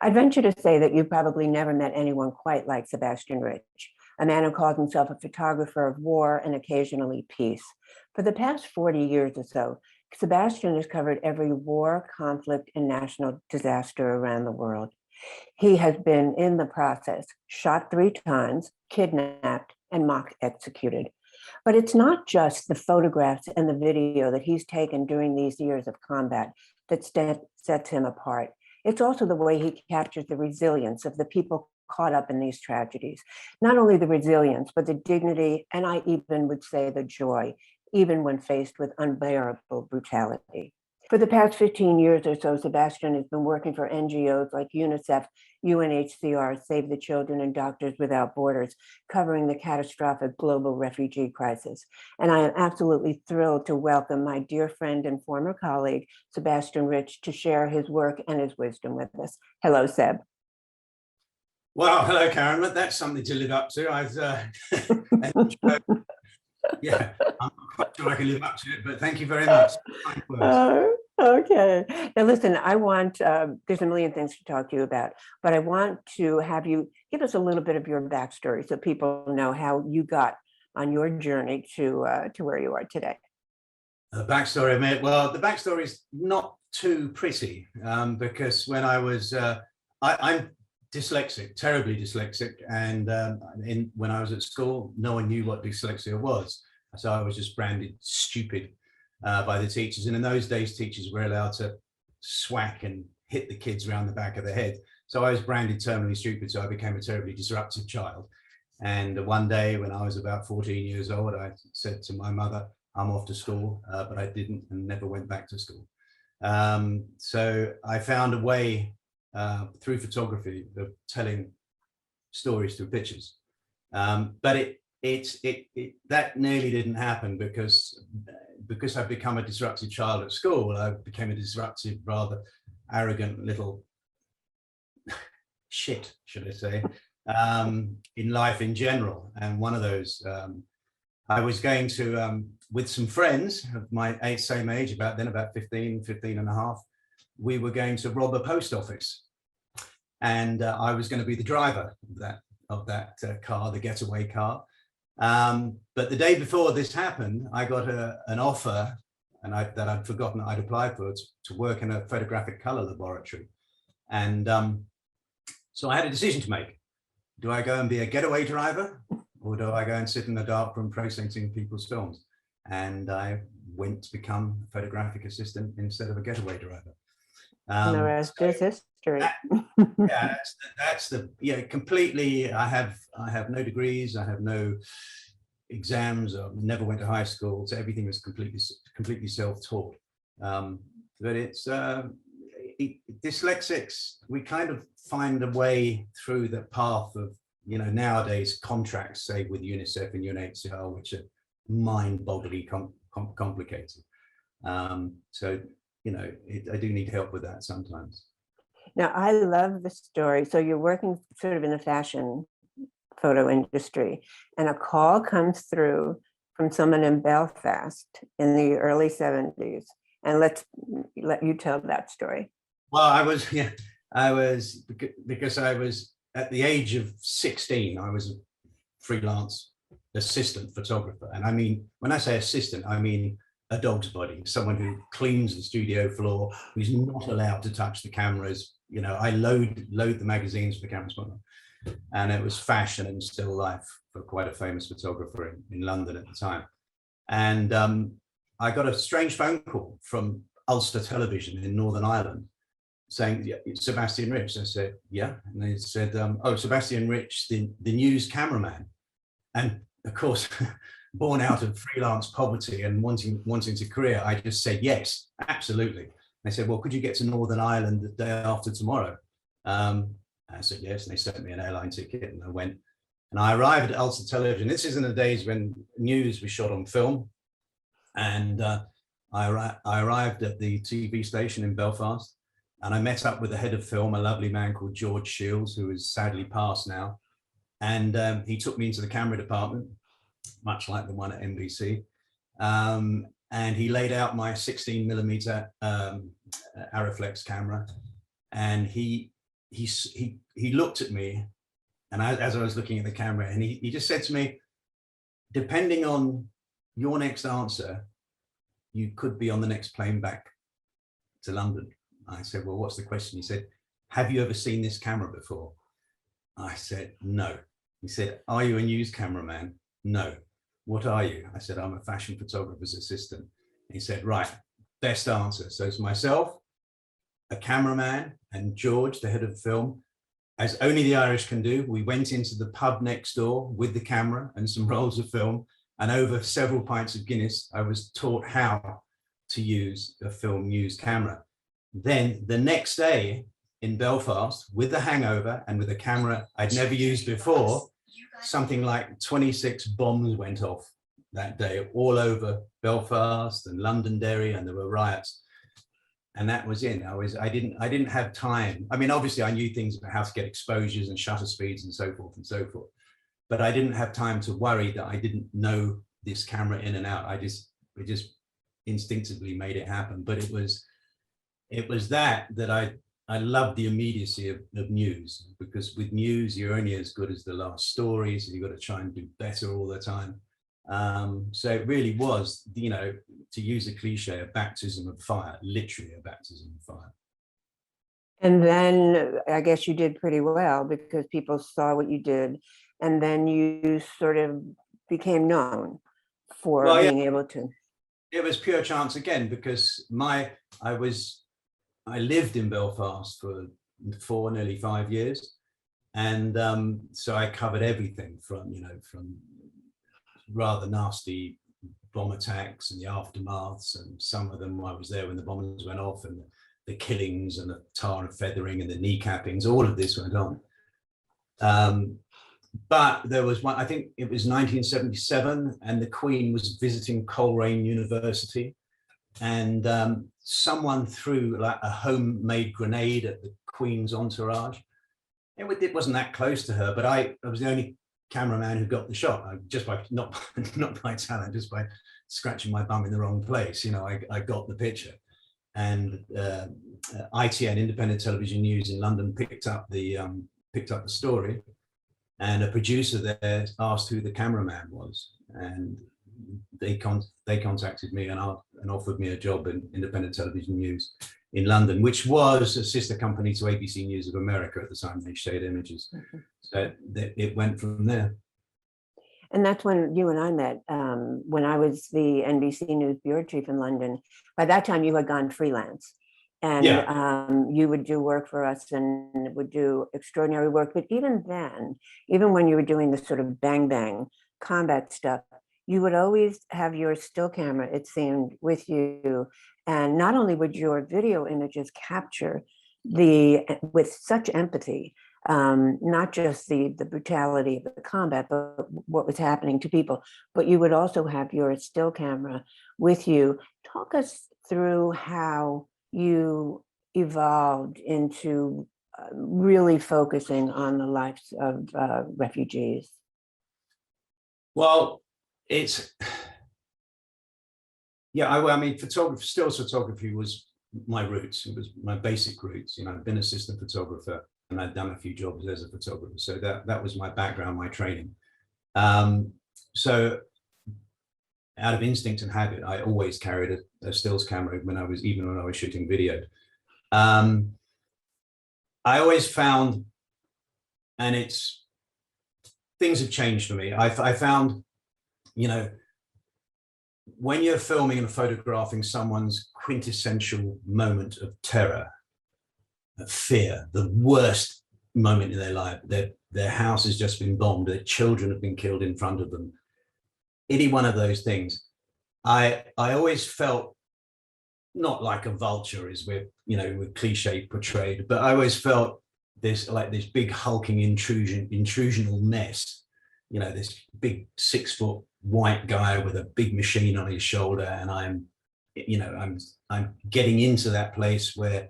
I'd venture to say that you've probably never met anyone quite like Sebastian Rich, a man who calls himself a photographer of war and occasionally peace. For the past 40 years or so, Sebastian has covered every war, conflict, and national disaster around the world. He has been in the process, shot 3 times, kidnapped, and mock executed. But it's not just the photographs and the video that he's taken during these years of combat that sets him apart. It's also the way he captures the resilience of the people caught up in these tragedies. Not only the resilience, but the dignity, and I even would say the joy, even when faced with unbearable brutality. For the past 15 years or so, Sebastian has been working for NGOs like UNICEF, UNHCR, Save the Children, and Doctors Without Borders, covering the catastrophic global refugee crisis. And I am absolutely thrilled to welcome my dear friend and former colleague, Sebastian Rich, to share his work and his wisdom with us. Hello, Seb. Well, hello, Karen. That's something to live up to. Yeah, I'm not quite sure I can live up to it, but thank you very much. Okay. Now, listen, I want, there's a million things to talk to you about, but I want to have you give us a little bit of your backstory so people know how you got on your journey to where you are today. The backstory, mate. Well, the backstory is not too pretty because when I was, I'm dyslexic, terribly dyslexic, and when I was at school, no one knew what dyslexia was, so I was just branded stupid by the teachers. And in those days, teachers were allowed to swack and hit the kids around the back of the head. So I was branded terminally stupid, so I became a terribly disruptive child. And one day when I was about 14 years old, I said to my mother, I'm off to school, but I didn't and never went back to school. So I found a way through photography of telling stories through pictures, but that nearly didn't happen because I've become a disruptive child at school. I became a disruptive, rather arrogant little shit, should I say, in life in general. And one of those, I was going to, with some friends of my same age, about 15 and a half, we were going to rob a post office. And I was going to be the driver of that car, the getaway car. But the day before this happened, I got an offer, and that I'd forgotten I'd applied for, to work in a photographic color laboratory. And so I had a decision to make. Do I go and be a getaway driver, or do I go and sit in the dark room processing people's films? And I went to become a photographic assistant instead of a getaway driver. The rest is history. Yeah, that's completely. I have no degrees. I have no exams. I never went to high school, so everything was completely self-taught. But it's dyslexics. We kind of find a way through the path of nowadays contracts, say with UNICEF and UNHCR, which are mind-bogglingly complicated. So I do need help with that sometimes. Now, I love the story. So you're working sort of in the fashion photo industry, and a call comes through from someone in Belfast in the early 70s. And let you tell that story. Well, because I was at the age of 16, I was a freelance assistant photographer. And I mean, when I say assistant, I mean a dog's body, someone who cleans the studio floor, who's not allowed to touch the cameras. I load the magazines for the camera spotlight. And it was fashion and still life for quite a famous photographer in London at the time. And I got a strange phone call from Ulster Television in Northern Ireland saying, yeah, Sebastian Rich. I said, yeah. And they said, oh, Sebastian Rich, the news cameraman. And of course, born out of freelance poverty and wanting a career, I just said, yes, absolutely. They said, well, could you get to Northern Ireland the day after tomorrow? I said, yes. And they sent me an airline ticket and I went. And I arrived at Ulster Television. This is in the days when news was shot on film. And I arrived at the TV station in Belfast, and I met up with the head of film, a lovely man called George Shields, who is sadly passed now. And he took me into the camera department, much like the one at NBC. And he laid out my 16mm Arriflex camera. And he he looked at me, and as I was looking at the camera, and he just said to me, depending on your next answer, you could be on the next plane back to London. I said, well, what's the question? He said, have you ever seen this camera before? I said, no. He said, are you a news cameraman? No. What are you? I said, I'm a fashion photographer's assistant. He said, right, best answer. So it's myself, a cameraman, and George, the head of film, as only the Irish can do. We went into the pub next door with the camera and some rolls of film, and over several pints of Guinness, I was taught how to use a film news camera. Then the next day in Belfast, with a hangover and with a camera I'd never used before, something like 26 bombs went off that day all over Belfast and Londonderry, and there were riots. And that was it. I didn't have time. I mean, obviously I knew things about how to get exposures and shutter speeds and so forth and so forth, but I didn't have time to worry that I didn't know this camera in and out. It just instinctively made it happen. But it was that I loved the immediacy of news, because with news, you're only as good as the last story. So you've got to try and do better all the time. So it really was, you know, to use a cliche, a baptism of fire, literally a baptism of fire. And then I guess you did pretty well because people saw what you did, and then you sort of became known for being able to. It was pure chance again, because I lived in Belfast for nearly 5 years. And so I covered everything from rather nasty bomb attacks and the aftermaths, and some of them I was there when the bombs went off, and the killings and the tar and feathering and the kneecappings, all of this went on. But there was one, I think it was 1977, and the Queen was visiting Coleraine University, and someone threw like a homemade grenade at the Queen's entourage. It wasn't that close to her, but I was the only cameraman who got the shot, just by not by talent, just by scratching my bum in the wrong place. You know, I got the picture, and ITN, Independent Television News in London, picked up the story, and a producer there asked who the cameraman was, and they contacted me and offered me a job in Independent Television News in London, which was a sister company to ABC News of America at the time. They shared images. Mm-hmm. So it went from there. And that's when you and I met, when I was the NBC News bureau chief in London. By that time, you had gone freelance, and you would do work for us and would do extraordinary work. But even then, even when you were doing the sort of bang bang combat stuff, you would always have your still camera, it seemed, with you. And not only would your video images capture with such empathy, not just the brutality of the combat, but what was happening to people, but you would also have your still camera with you. Talk us through how you evolved into really focusing on the lives of refugees. Well, I mean, stills photography was my roots. It was my basic roots. You know, I've been assistant photographer, and I'd done a few jobs as a photographer. So that was my background, my training. So out of instinct and habit, I always carried a stills camera even when I was shooting video. I always found, and things have changed for me. I found, you know, when you're filming and photographing someone's quintessential moment of terror, of fear, the worst moment in their life, their house has just been bombed, their children have been killed in front of them, any one of those things, I always felt, not like a vulture is with cliche portrayed, but I always felt this big hulking intrusional mess, you know, this big 6-foot white guy with a big machine on his shoulder, and I'm getting into that place where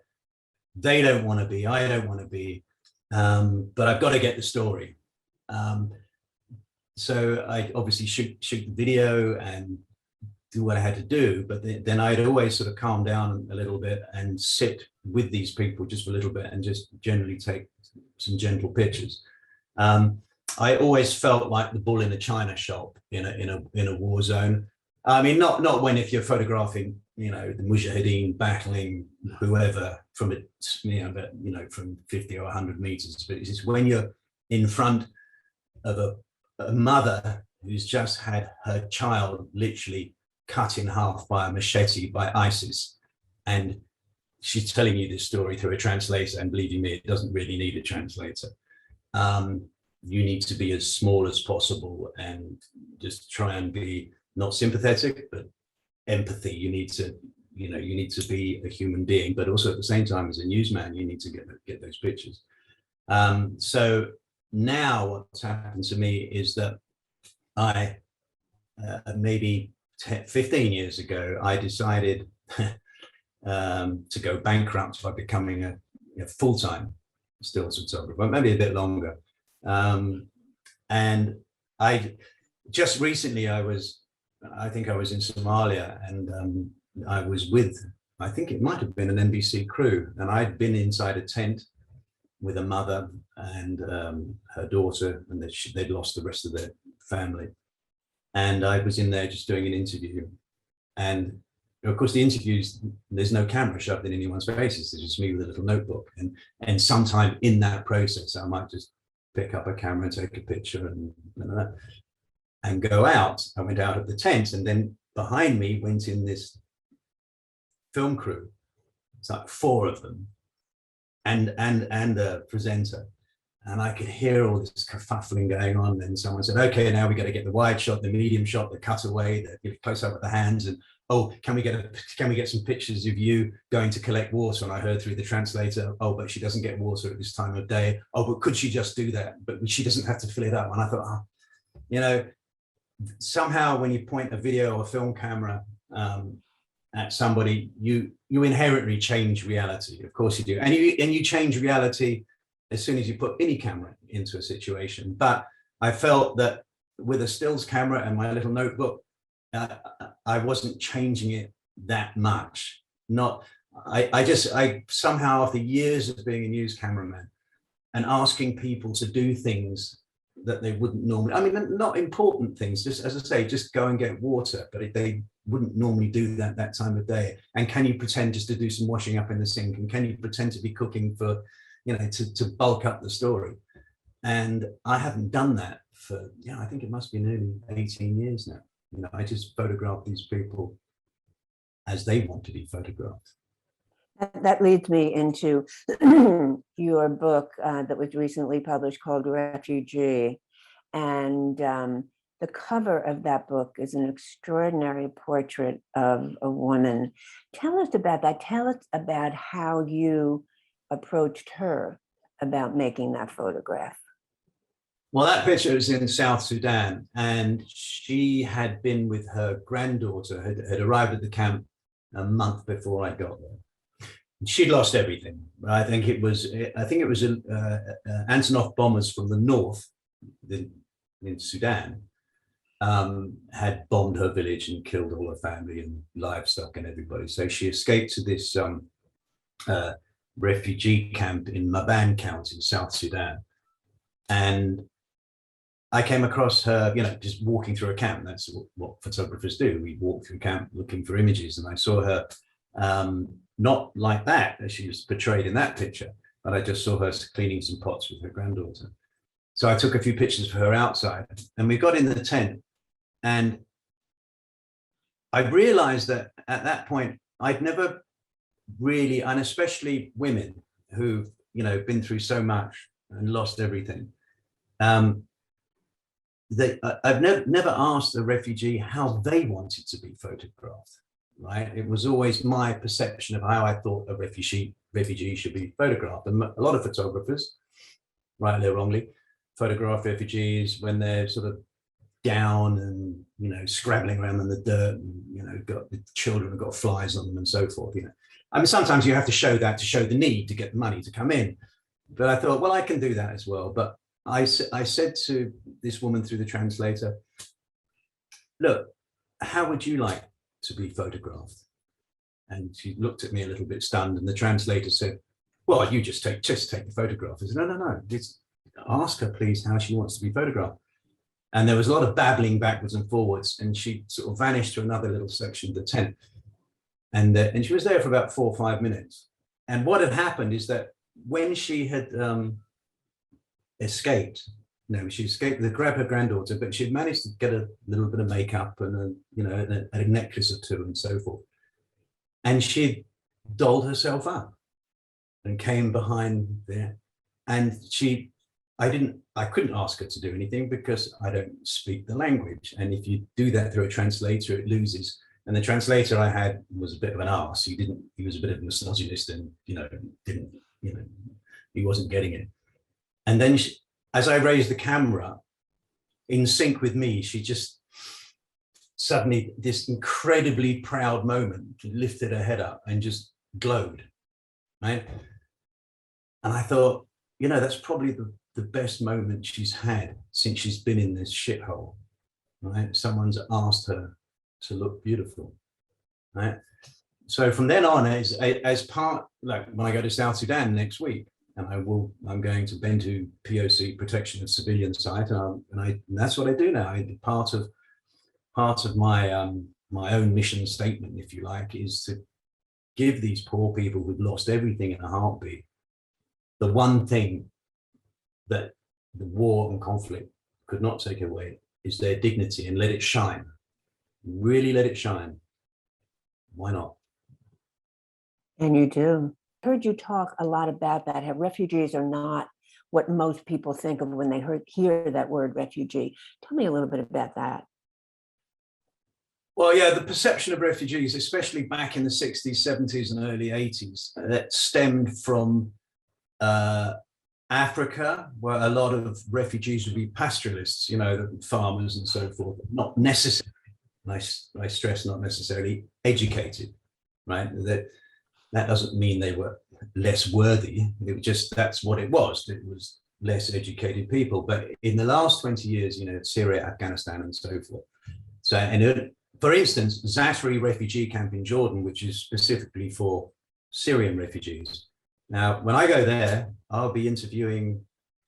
they don't want to be, I don't want to be, but I've got to get the story. So I obviously shoot the video and do what I had to do. But then I'd always sort of calm down a little bit and sit with these people just for a little bit and just generally take some gentle pictures. I always felt like the bull in a china shop in a war zone. I mean, not when if you're photographing, the Mujahideen battling whoever from from 50 or 100 meters, but it's when you're in front of a mother who's just had her child literally cut in half by a machete by ISIS, and she's telling you this story through a translator, and believing me, it doesn't really need a translator. You need to be as small as possible and just try and be not sympathetic, but empathy. You need to be a human being, but also at the same time, as a newsman, you need to get those pictures. So now what's happened to me is that I, maybe 15 years ago, I decided to go bankrupt by becoming a full-time stills photographer, maybe a bit longer. And I just recently, I think I was in Somalia, and I was with, I think it might have been an NBC crew, and I'd been inside a tent with a mother and her daughter, and they'd lost the rest of their family. And I was in there just doing an interview. And of course, the interviews, there's no camera shoved in anyone's faces. It's just me with a little notebook. And sometime in that process, I might just pick up a camera and take a picture and go out. I went out of the tent, and then behind me went in this film crew. It's like 4 of them, and a presenter. And I could hear all this kerfuffling going on. And someone said, okay, now we got to get the wide shot, the medium shot, the cutaway, the close up of the hands. And, oh, can we get some pictures of you going to collect water? And I heard through the translator, oh, but she doesn't get water at this time of day. Oh, but could she just do that? But she doesn't have to fill it up. And I thought, somehow when you point a video or film camera at somebody, you inherently change reality. Of course you do. And you change reality as soon as you put any camera into a situation. But I felt that with a stills camera and my little notebook, I wasn't changing it that much. I somehow, after years of being a news cameraman and asking people to do things that they wouldn't normally, I mean, not important things, just as I say, just go and get water, but they wouldn't normally do that time of day. And can you pretend just to do some washing up in the sink? And can you pretend to be cooking for, to bulk up the story? And I haven't done that for, I think it must be nearly 18 years now. I just photograph these people as they want to be photographed. That leads me into your book that was recently published called Refugee. And the cover of that book is an extraordinary portrait of a woman. Tell us about that. Tell us about how you approached her about making that photograph. Well, that picture is in South Sudan, and she had been with her granddaughter, had arrived at the camp a month before I got there. She'd lost everything. I think it was Antonov bombers from the north in Sudan had bombed her village and killed all her family and livestock and everybody. So she escaped to this refugee camp in Maban County, South Sudan. And I came across her, just walking through a camp. That's what photographers do. We walk through camp looking for images. And I saw her not like that, as she was portrayed in that picture, but I just saw her cleaning some pots with her granddaughter. So I took a few pictures for her outside, and we got in the tent. And I realized that at that point, I'd never really, and especially women who've, been through so much and lost everything. I've never asked a refugee how they wanted to be photographed, right? It was always my perception of how I thought a refugee should be photographed. And a lot of photographers, rightly or wrongly, photograph refugees when they're sort of down and, scrabbling around in the dirt, and, got the children have got flies on them and so forth, I mean, sometimes you have to show that to show the need to get the money to come in. But I thought, well, I can do that as well. But I said to this woman through the translator, look, how would you like to be photographed. And she looked at me a little bit stunned, and the translator said, well, you just take the photograph. I said, no, just ask her, please, how she wants to be photographed. And there was a lot of babbling backwards and forwards, and she sort of vanished to another little section of the tent. And she was there for about 4 or 5 minutes. And what had happened is that when she had escaped, she escaped to grab her granddaughter, but she'd managed to get a little bit of makeup and a necklace or two and so forth. And she dolled herself up and came behind there. And I couldn't ask her to do anything because I don't speak the language. And if you do that through a translator, it loses. And the translator I had was a bit of an arse. He was a bit of a misogynist, and he wasn't getting it. And then as I raised the camera in sync with me, she just suddenly, this incredibly proud moment, lifted her head up and just glowed, right? And I thought, that's probably the best moment she's had since she's been in this shithole, right? Someone's asked her to look beautiful, right? So from then on, as part, like when I go to South Sudan next week, and I'm going to Bentu POC, Protection of Civilian Site, and that's what I do now. Part of my my own mission statement, if you like, is to give these poor people who've lost everything in a heartbeat the one thing that the war and conflict could not take away, is their dignity, and let it shine. Really let it shine. Why not? And you do. I heard you talk a lot about that, how refugees are not what most people think of when they hear that word refugee. Tell me a little bit about that. Well, yeah, the perception of refugees, especially back in the 60s, 70s, and early 80s, that stemmed from Africa, where a lot of refugees would be pastoralists, farmers and so forth, not necessarily, I stress, not necessarily educated, right? That doesn't mean they were less worthy. It was just, that's what it was. It was less educated people. But in the last 20 years, Syria, Afghanistan, and so forth. So, and for instance, Zatari refugee camp in Jordan, which is specifically for Syrian refugees. Now, when I go there, I'll be interviewing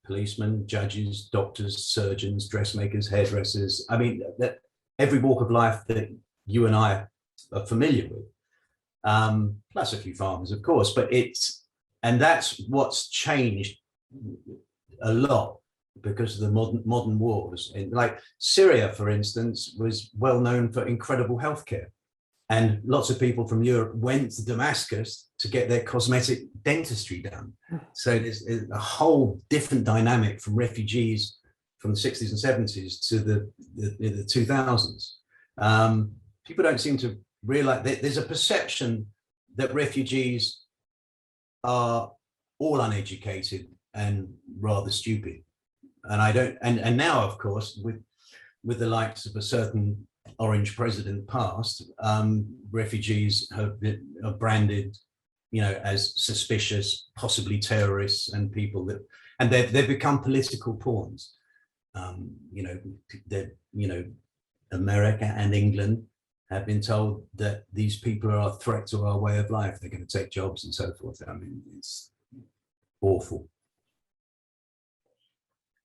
policemen, judges, doctors, surgeons, dressmakers, hairdressers. I mean, every walk of life that you and I are familiar with, plus a few farmers, of course. But and that's what's changed a lot because of the modern wars. And like Syria, for instance, was well known for incredible healthcare. And lots of people from Europe went to Damascus to get their cosmetic dentistry done. So there's a whole different dynamic from refugees from the 60s and 70s to the 2000s. People don't seem to realize that there's a perception that refugees are all uneducated and rather stupid. And I don't, and now, of course, with the likes of a certain orange president passed, refugees are branded, as suspicious, possibly terrorists, and people that, and they've become political pawns. America and England have been told that these people are a threat to our way of life. They're going to take jobs and so forth. I mean, it's awful.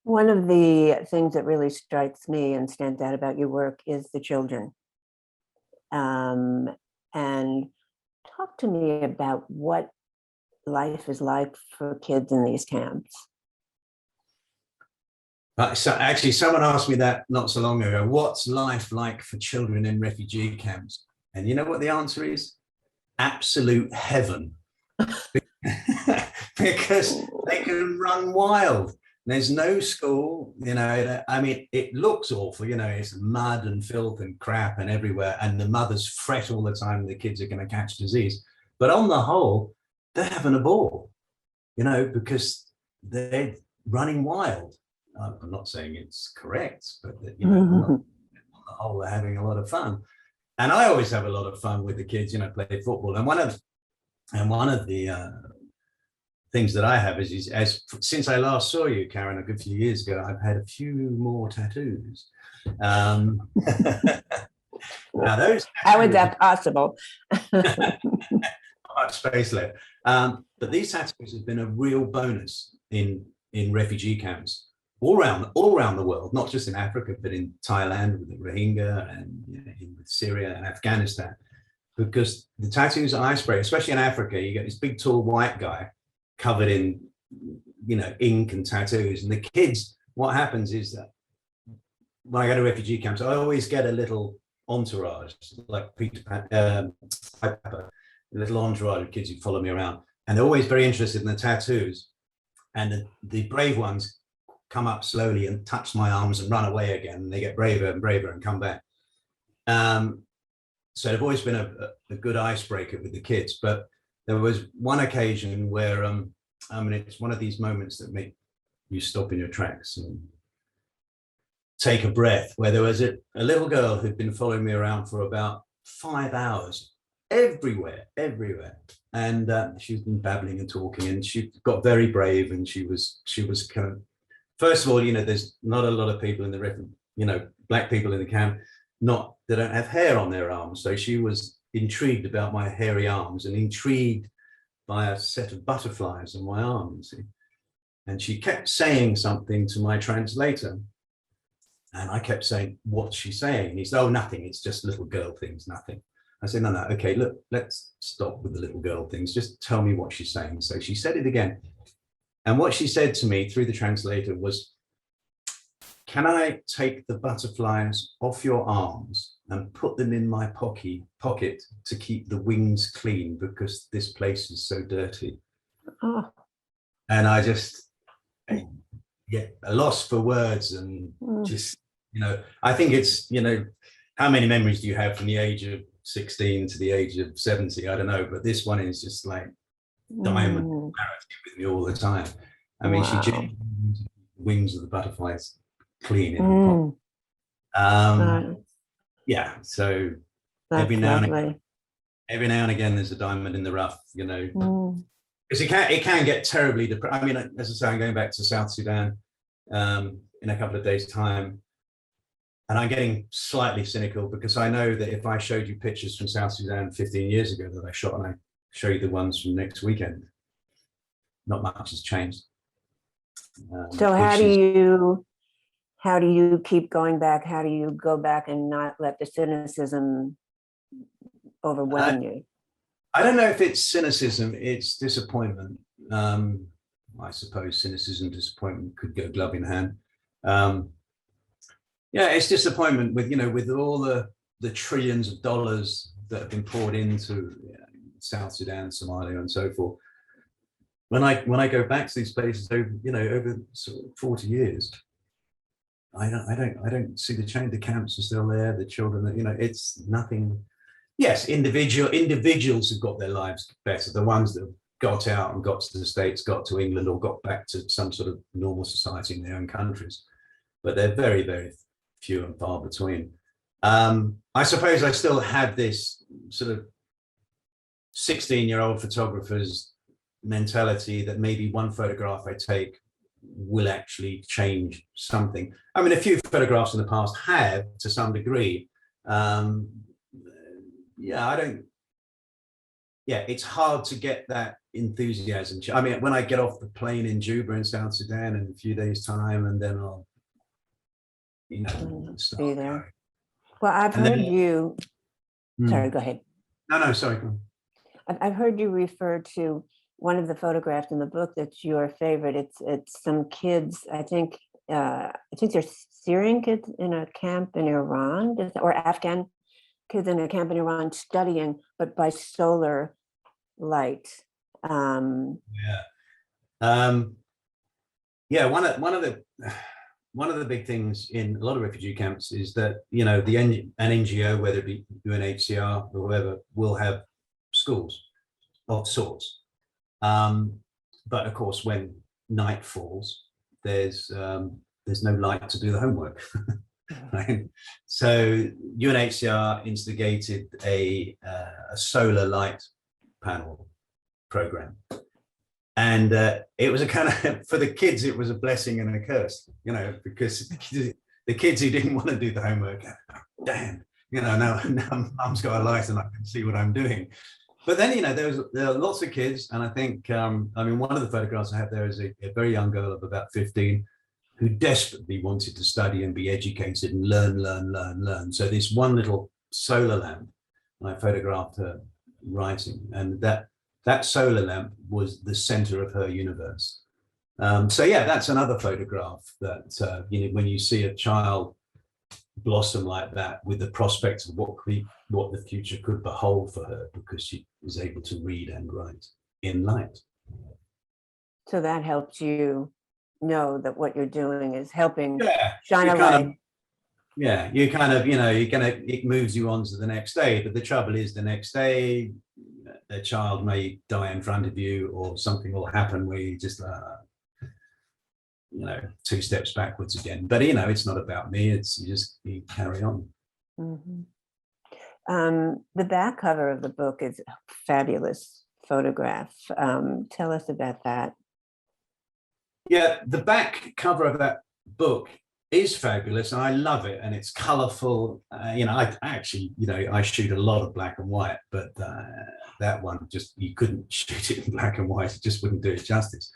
One of the things that really strikes me and stands out about your work is the children. And talk to me about what life is like for kids in these camps. So actually, someone asked me that not so long ago. What's life like for children in refugee camps? And you know what the answer is? Absolute heaven. Because they can run wild. There's no school, I mean, it looks awful, it's mud and filth and crap and everywhere. And the mothers fret all the time the kids are going to catch disease. But on the whole, they're having a ball, because they're running wild. I'm not saying it's correct, but on the whole, they're having a lot of fun. And I always have a lot of fun with the kids, play football. And one of the things that I have is since I last saw you, Karen, a good few years ago, I've had a few more tattoos. Now those How is that possible? much space left. But these tattoos have been a real bonus in refugee camps all around the world, not just in Africa, but in Thailand with the Rohingya and in Syria and Afghanistan. Because the tattoos are icebreaker, especially in Africa. You get this big, tall white guy covered in, ink and tattoos. And the kids, what happens is that when I go to refugee camps, I always get a little entourage, like Peter Pan, a little entourage of kids who follow me around. And they're always very interested in the tattoos. And the brave ones come up slowly and touch my arms and run away again. And they get braver and braver and come back. So they've always been a good icebreaker with the kids. But there was one occasion where, it's one of these moments that make you stop in your tracks and take a breath, where there was a little girl who'd been following me around for about 5 hours, everywhere. And she's been babbling and talking, and she got very brave. And she was kind of, first of all, there's not a lot of people in the, black people in the camp, they don't have hair on their arms. So she was intrigued about my hairy arms and intrigued by a set of butterflies on my arm, you see. And she kept saying something to my translator. And I kept saying, what's she saying? And he said, oh, nothing. It's just little girl things, nothing. I said, no, okay, look, let's stop with the little girl things. Just tell me what she's saying. So she said it again. And what she said to me through the translator was, can I take the butterflies off your arms and put them in my pocket to keep the wings clean, because this place is so dirty? Oh. And I just get a loss for words, and just, I think it's, how many memories do you have from the age of 16 to the age of 70? I don't know, but this one is just like diamond clarity with me all the time. I mean, wow. She just wings of the butterflies clean in the pot. Yeah, so every now and again there's a diamond in the rough, because it can get terribly depressed. I mean, as I say, I'm going back to South Sudan in a couple of days' time, and I'm getting slightly cynical, because I know that if I showed you pictures from South Sudan 15 years ago that I shot, and I show you the ones from next weekend, not much has changed. So how do you keep going back? How do you go back and not let the cynicism overwhelm you? I don't know if it's cynicism, it's disappointment. I suppose cynicism, disappointment could go glove in hand. Yeah, it's disappointment with all the trillions of dollars that have been poured into South Sudan, Somalia, and so forth. When I go back to these places over sort of 40 years, I don't see the change. The camps are still there. The children, it's nothing. Yes, individuals have got their lives better. The ones that have got out and got to the States, got to England, or got back to some sort of normal society in their own countries. But they're very, very few and far between. I suppose I still have this sort of 16-year-old photographer's mentality that maybe one photograph I take will actually change something. I mean, a few photographs in the past have, to some degree. It's hard to get that enthusiasm. I mean, when I get off the plane in Juba in South Sudan in a few days' time, and then I'll, be there. Well, I've heard you. Sorry, go ahead. No, sorry. Go on. I've heard you refer to one of the photographs in the book that's your favorite. It's some kids. I think they're Syrian kids in a camp in Iran, or Afghan kids in a camp in Iran studying, but by solar light. One of the big things in a lot of refugee camps is that an NGO, whether it be UNHCR or whoever, will have schools of sorts. But of course, when night falls, there's no light to do the homework. Right? So UNHCR instigated a solar light panel program, and it was a kind of, for the kids, it was a blessing and a curse, because the kids who didn't want to do the homework, damn, now mum's got a light and I can see what I'm doing. But then, there are lots of kids. And I think, one of the photographs I have there is a very young girl of about 15 who desperately wanted to study and be educated and learn. So this one little solar lamp, I photographed her writing, and that solar lamp was the center of her universe. So yeah, that's another photograph that, when you see a child blossom like that with the prospects of what the future could behold for her, because she was able to read and write in light. So that helps you know that what you're doing is helping shine a light. light. It moves you on to the next day. But the trouble is, the next day, a child may die in front of you, or something will happen where you just, 2 steps backwards again. But, it's not about me. It's you carry on. Mm-hmm. The back cover of the book is a fabulous photograph. Tell us about that. Yeah, the back cover of that book is fabulous, and I love it, and it's colorful. I actually, I shoot a lot of black and white, but that one, you couldn't shoot it in black and white. It just wouldn't do it justice.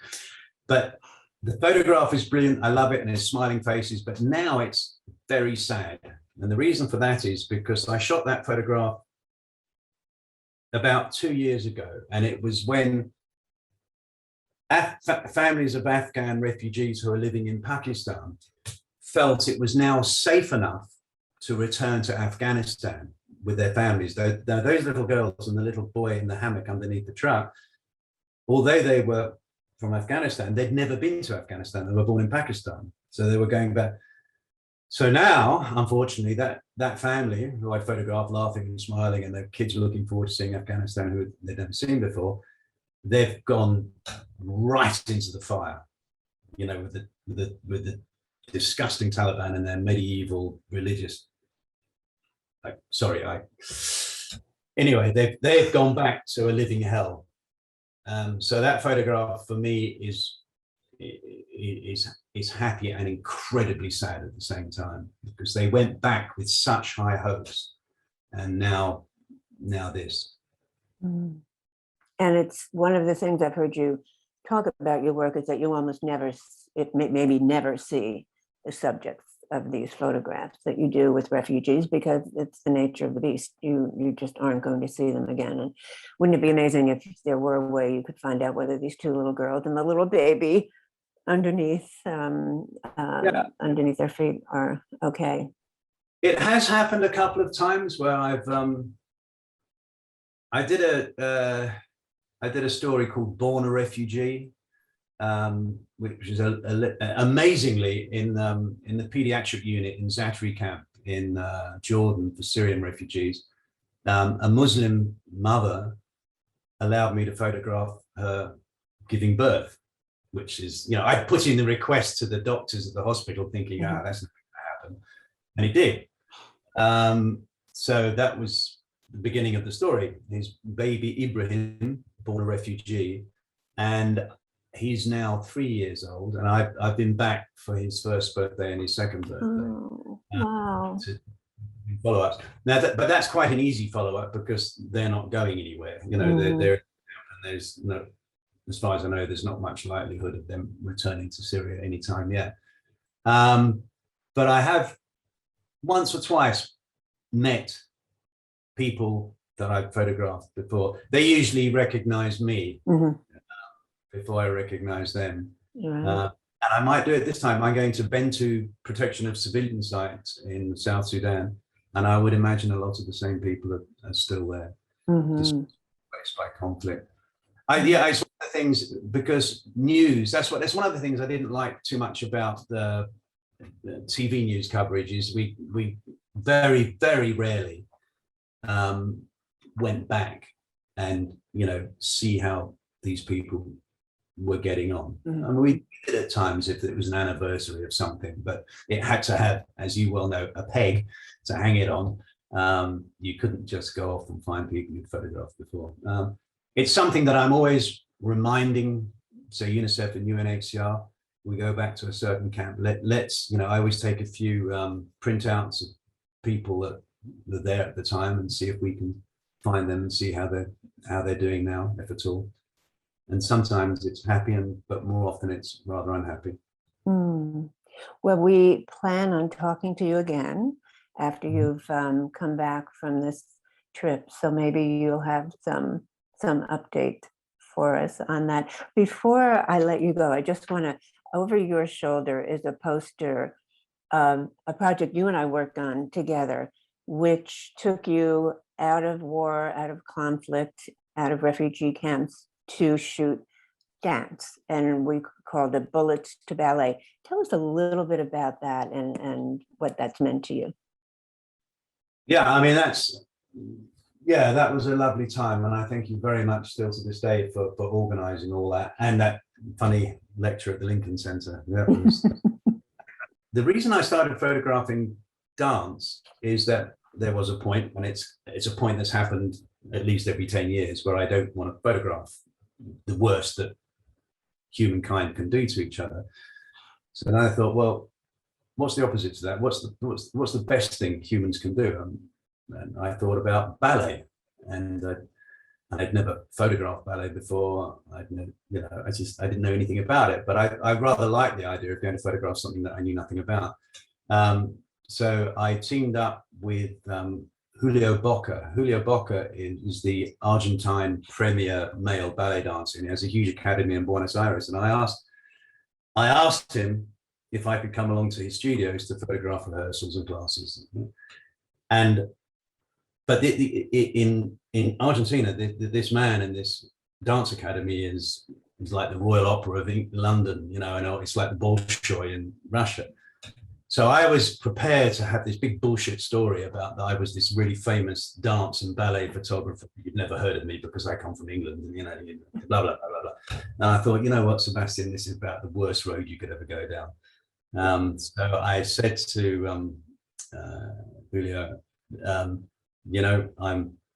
But the photograph is brilliant. I love it, and it's smiling faces, but now it's very sad. And the reason for that is because I shot that photograph about 2 years ago, and it was when families of Afghan refugees who are living in Pakistan felt it was now safe enough to return to Afghanistan with their families. Those little girls and the little boy in the hammock underneath the truck, although they were from Afghanistan, they'd never been to Afghanistan. They were born in Pakistan, so they were going back. So now, unfortunately, that family who I photographed laughing and smiling, and their kids were looking forward to seeing Afghanistan, who they'd never seen before, they've gone right into the fire, with the disgusting Taliban and their medieval religious. Anyway, they've gone back to a living hell. So that photograph for me is happy and incredibly sad at the same time, because they went back with such high hopes, and now this. Mm. And it's one of the things I've heard you talk about your work is that you almost never see the subjects of these photographs that you do with refugees, because it's the nature of the beast. You just aren't going to see them again. And wouldn't it be amazing if there were a way you could find out whether these 2 little girls and the little baby underneath their feet are okay? It has happened a couple of times where I did a story called Born a Refugee, which is amazingly in the pediatric unit in Zatari camp in Jordan for Syrian refugees. A Muslim mother allowed me to photograph her giving birth, which is, I put in the request to the doctors at the hospital thinking, that's not going to happen. And it did. So that was the beginning of the story. His baby Ibrahim, born a refugee, and he's now 3 years old, and I've been back for his first birthday and his second birthday. Oh, wow. To follow up now, but that's quite an easy follow up, because they're not going anywhere. They're and there's no, as far as I know, there's not much likelihood of them returning to Syria anytime yet. But I have once or twice met people that I've photographed before. They usually recognize me before I recognize them. And I might do it this time. I'm going to Bentu protection of civilian sites in South Sudan, and I would imagine a lot of the same people are still there, displaced by conflict. It's one of the things, because news, that's one of the things I didn't like too much about the TV news coverage, is we very, very rarely went back and see how these people were getting on. And we did at times if it was an anniversary of something, but it had to have, as you well know, a peg to hang it on. You couldn't just go off and find people you'd photographed before. It's something that I'm always reminding, say, UNICEF and UNHCR. We go back to a certain camp. Let's I always take a few printouts of people that are there at the time and see if we can find them and see how they're doing now, if at all. And sometimes it's happy, but more often it's rather unhappy. Mm. Well, we plan on talking to you again after you've come back from this trip. So maybe you'll have some update for us on that. Before I let you go, I just want to, over your shoulder is a poster of a project you and I worked on together, which took you out of war, out of conflict, out of refugee camps to shoot dance, and we called it Bullets to Ballet. Tell us a little bit about that and what that's meant to you. Yeah, I mean, that was a lovely time, and I thank you very much still to this day for organizing all that, and that funny lecture at the Lincoln Center. The reason I started photographing dance is that there was a point, and it's a point that's happened at least every 10 years, where I don't want to photograph the worst that humankind can do to each other. So then I thought, well, what's the opposite to that? What's the best thing humans can do? And I thought about ballet, and I'd never photographed ballet before. I didn't know anything about it, but I rather liked the idea of going to photograph something that I knew nothing about. So I teamed up with Julio Boca. Julio Boca is the Argentine premier male ballet dancer, and he has a huge academy in Buenos Aires. And I asked him if I could come along to his studios to photograph rehearsals and classes. But in Argentina, this man in this dance academy is like the Royal Opera of London, and it's like the Bolshoi in Russia. So I was prepared to have this big bullshit story about that I was this really famous dance and ballet photographer. You've never heard of me because I come from England, and blah, blah, blah, blah, blah. And I thought, you know what, Sebastian, this is about the worst road you could ever go down. So I said to Julio, I'm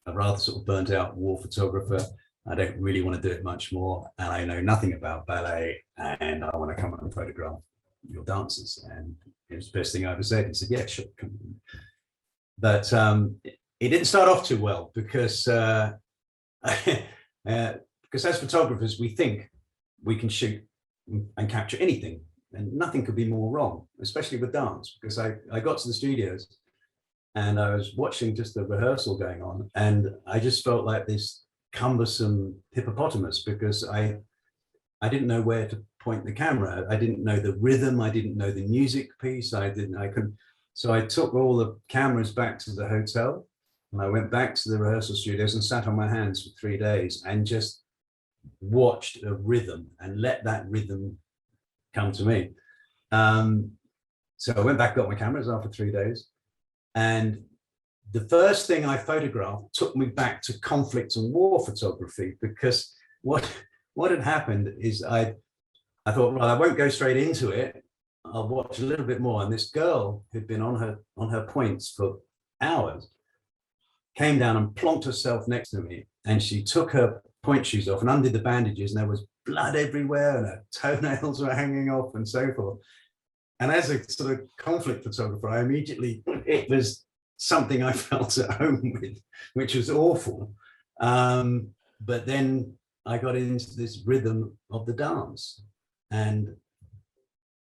a rather sort of burnt out war photographer. I don't really want to do it much more, and I know nothing about ballet, and I want to come and photograph your dancers. And it was the best thing I ever said. He said, yeah, sure. But it didn't start off too well, because as photographers, we think we can shoot and capture anything, and nothing could be more wrong, especially with dance. Because I got to the studios and I was watching just the rehearsal going on, and I just felt like this cumbersome hippopotamus, because I didn't know where to point the camera. I didn't know the rhythm. I didn't know the music piece. I couldn't. So I took all the cameras back to the hotel, and I went back to the rehearsal studios and sat on my hands for 3 days and just watched a rhythm and let that rhythm come to me. So I went back, got my cameras after 3 days, and the first thing I photographed took me back to conflict and war photography, because what had happened is I thought, well, I won't go straight into it. I'll watch a little bit more. And this girl who'd been on her points for hours came down and plonked herself next to me, and she took her point shoes off and undid the bandages, and there was blood everywhere, and her toenails were hanging off and so forth. And as a sort of conflict photographer, it was something I felt at home with, which was awful. But then I got into this rhythm of the dance. And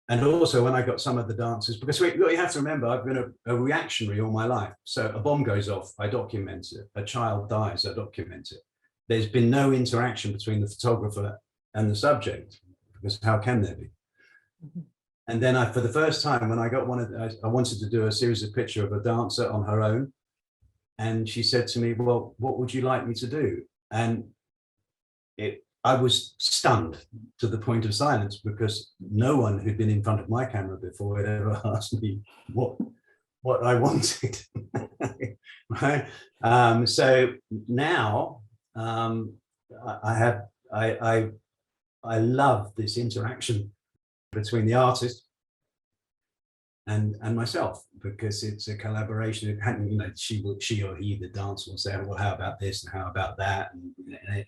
also when I got some of the dancers, because what you have to remember, I've been a reactionary all my life. So a bomb goes off, I document it. A child dies, I document it. There's been no interaction between the photographer and the subject, because how can there be? Mm-hmm. And then for the first time, when I got I wanted to do a series of pictures of a dancer on her own. And she said to me, well, what would you like me to do? And I was stunned to the point of silence, because no one who'd been in front of my camera before had ever asked me what I wanted. Right? So now I love this interaction between the artist and myself, because it's a collaboration. She or he, the dancer, will say, well, how about this and how about that,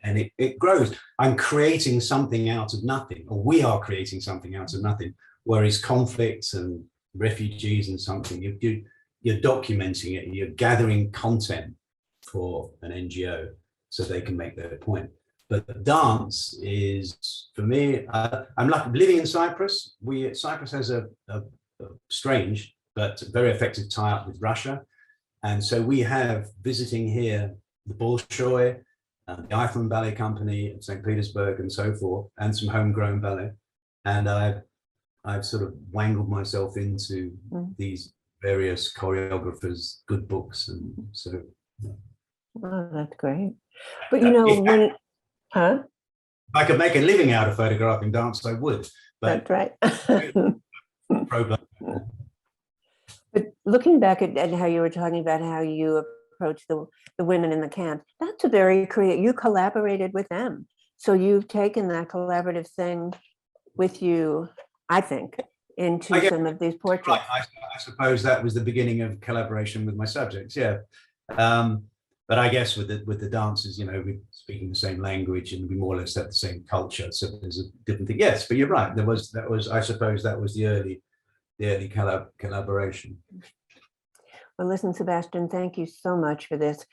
and it grows. I'm creating something out of nothing, or we are creating something out of nothing. Whereas conflicts and refugees and something, you're documenting it, you're gathering content for an NGO so they can make their point. But the dance is, for me, I'm like living in Cyprus. Cyprus has a strange but very effective tie-up with Russia. And so we have visiting here the Bolshoi, the Eiffel Ballet Company in St. Petersburg and so forth, and some homegrown ballet. And I've sort of wangled myself into these various choreographers, good books. And so. Yeah. Oh, that's great. But you know, when, huh? If I could make a living out of photographing dance, I would. But that's right. But looking back at how you were talking about how you approached the women in the camp, that's a very creative, you collaborated with them. So you've taken that collaborative thing with you, I think, into some of these portraits. Right. I suppose that was the beginning of collaboration with my subjects, yeah. But I guess with the dancers, you know, we're speaking the same language and we more or less have the same culture. So there's a different thing. Yes, but you're right. That was I suppose that was the early collaboration. Well, listen, Sebastian, thank you so much for this.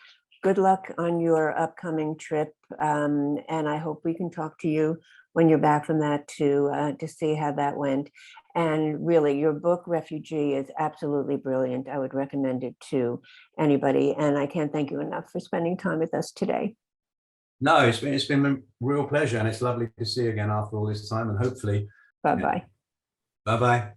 Good luck on your upcoming trip, and I hope we can talk to you when you're back from that to see how that went. And really, your book, Refugee, is absolutely brilliant. I would recommend it to anybody, and I can't thank you enough for spending time with us today. No, it's been a real pleasure, and it's lovely to see you again after all this time, and hopefully. Bye-bye. Bye-bye.